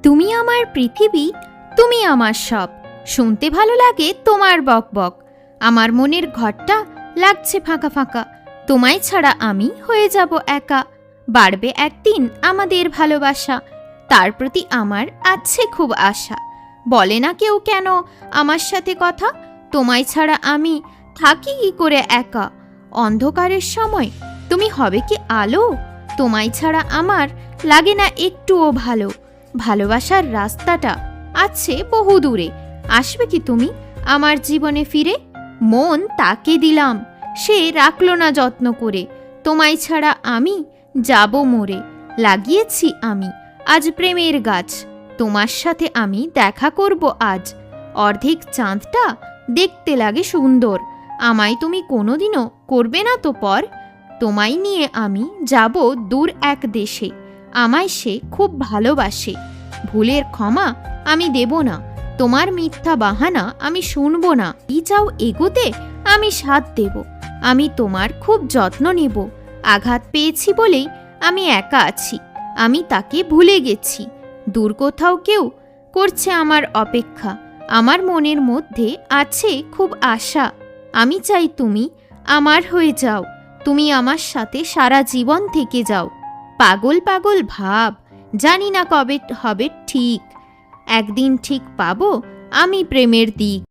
তুমি আমার পৃথিবী, তুমি আমার সব। শুনতে ভালো লাগে তোমার বকবক। আমার মনের ঘরটা লাগছে ফাঁকা ফাঁকা। তোমায় ছাড়া আমি হয়ে যাব একা। বাড়বে একদিন আমাদের ভালোবাসা, তার প্রতি আমার আছে খুব আশা। বলে না কেউ কেন আমার সাথে কথা, তোমায় ছাড়া আমি থাকি কি করে একা। অন্ধকারের সময় তুমি হবে কি আলো, তোমায় ছাড়া আমার লাগে না একটুও ভালো। ভালোবাসার রাস্তাটা আছে বহু দূরে, আসবে কি তুমি আমার জীবনে ফিরে? মন তাকে দিলাম, সে রাখলো না যত্ন করে। তোমায় ছাড়া আমি যাব মরে। লাগিয়েছি আমি আজ প্রেমের গাছ, তোমার সাথে আমি দেখা করব আজ। অর্ধেক চাঁদটা দেখতে লাগে সুন্দর, আমায় তুমি কোনোদিনও করবে না তো পর। তোমায় নিয়ে আমি যাব দূর এক দেশে, আমায় সে খুব ভালোবাসে। ভুলের ক্ষমা আমি দেব না, তোমার মিথ্যা বাহানা আমি শুনব না। কি চাও এগোতে আমি সাথ দেব, আমি তোমার খুব যত্ন নেব। আঘাত পেয়েছি বলেই আমি একা আছি, আমি তাকে ভুলে গেছি। দূর কোথাও কেউ করছে আমার অপেক্ষা, আমার মনের মধ্যে আছে খুব আশা। আমি চাই তুমি আমার হয়ে যাও, তুমি আমার সাথে সারা জীবন থেকে যাও। পাগল পাগল ভাব, জানি না কবে হবে ঠিক, একদিন ঠিক পাবো আমি প্রেমের দিক।